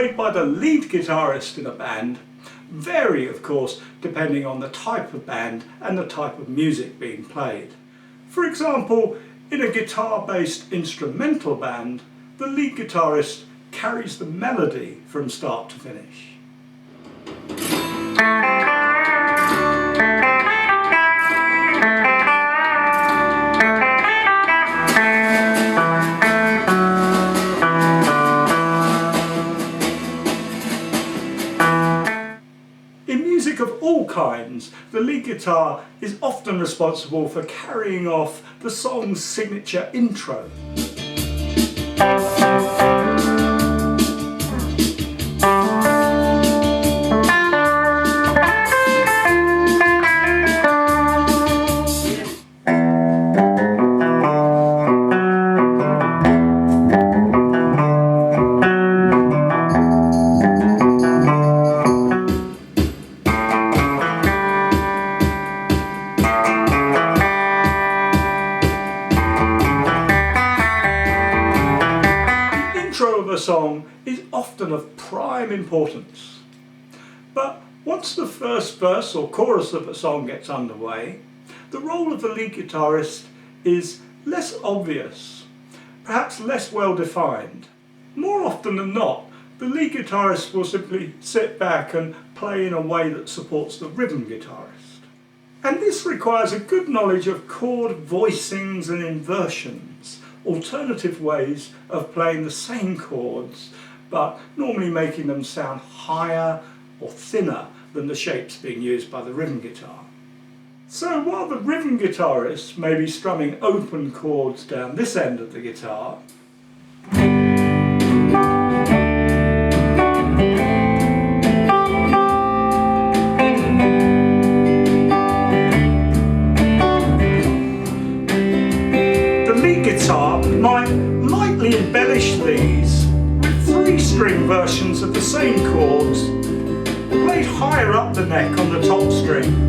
played by the lead guitarist in a band vary, of course, depending on the type of band and the type of music being played. For example, in a guitar-based instrumental band, the lead guitarist carries the melody from start to finish. In music of all kinds, the lead guitar is often responsible for carrying off the song's signature intro. A song is often of prime importance, but once the first verse or chorus of a song gets underway, the role of the lead guitarist is less obvious, perhaps less well defined. More often than not, the lead guitarist will simply sit back and play in a way that supports the rhythm guitarist. And this requires a good knowledge of chord voicings and inversions, alternative ways of playing the same chords, but normally making them sound higher or thinner than the shapes being used by the rhythm guitar. So while the rhythm guitarist may be strumming open chords down this end of the guitar, might lightly embellish these with 3-string versions of the same chords, played higher up the neck on the top string.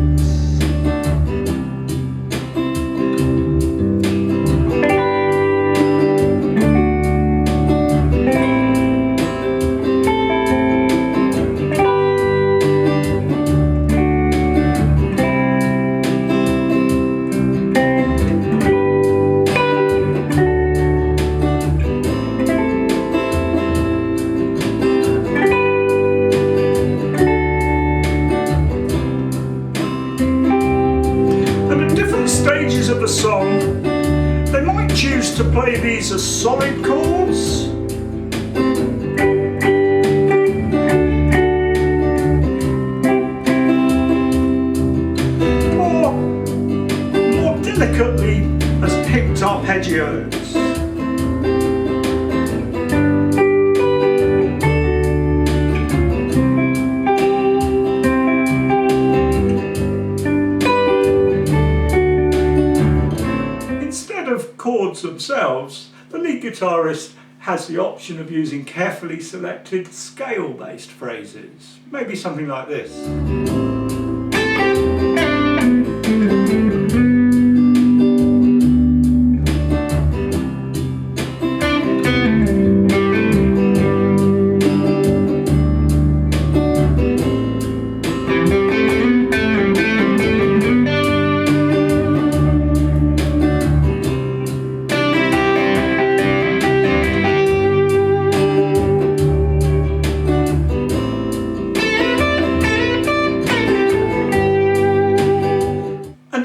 Stages of the song, they might choose to play these as solid chords, or more delicately as picked arpeggios. Chords themselves, the lead guitarist has the option of using carefully selected scale-based phrases, maybe something like this.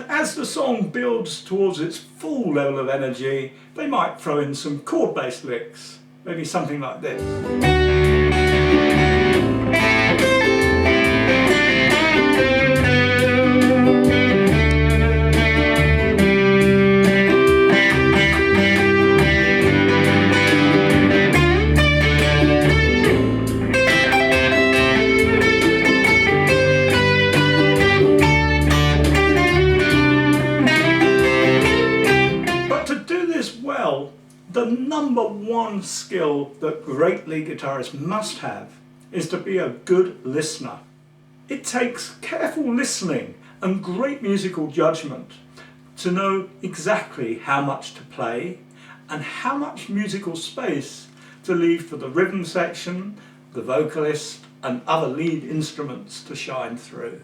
As the song builds towards its full level of energy, they might throw in some chord-based licks, maybe something like this. The number one skill that great lead guitarists must have is to be a good listener. It takes careful listening and great musical judgment to know exactly how much to play and how much musical space to leave for the rhythm section, the vocalist and other lead instruments to shine through.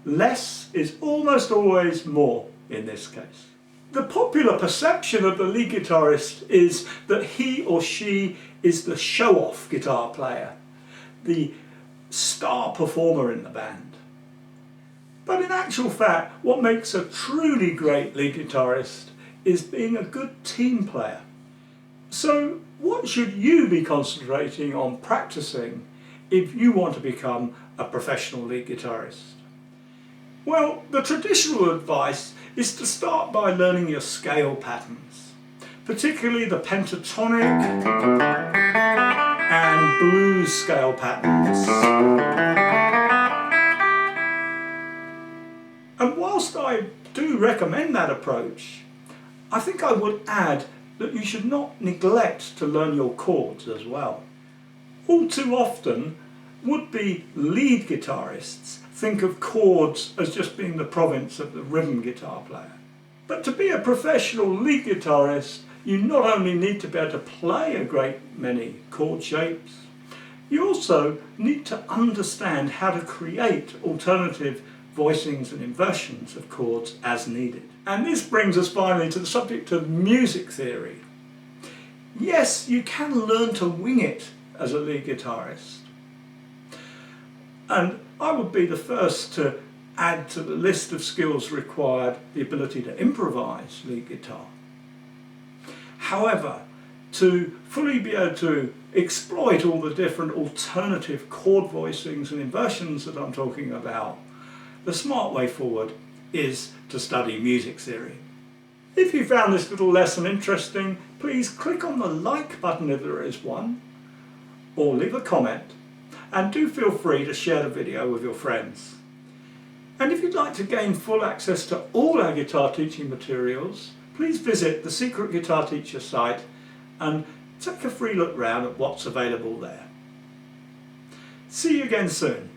Less is almost always more in this case. The popular perception of the lead guitarist is that he or she is the show-off guitar player, the star performer in the band. But in actual fact, what makes a truly great lead guitarist is being a good team player. So what should you be concentrating on practicing if you want to become a professional lead guitarist? Well, the traditional advice is to start by learning your scale patterns, particularly the pentatonic and blues scale patterns. And whilst I do recommend that approach, I think I would add that you should not neglect to learn your chords as well. All too often, would-be lead guitarists think of chords as just being the province of the rhythm guitar player. But to be a professional lead guitarist, you not only need to be able to play a great many chord shapes, you also need to understand how to create alternative voicings and inversions of chords as needed. And this brings us finally to the subject of music theory. Yes, you can learn to wing it as a lead guitarist. And I would be the first to add to the list of skills required the ability to improvise lead guitar. However, to fully be able to exploit all the different alternative chord voicings and inversions that I'm talking about, the smart way forward is to study music theory. If you found this little lesson interesting, please click on the like button if there is one, or leave a comment, and do feel free to share the video with your friends. And if you'd like to gain full access to all our guitar teaching materials, please visit the Secret Guitar Teacher site and take a free look round at what's available there. See you again soon.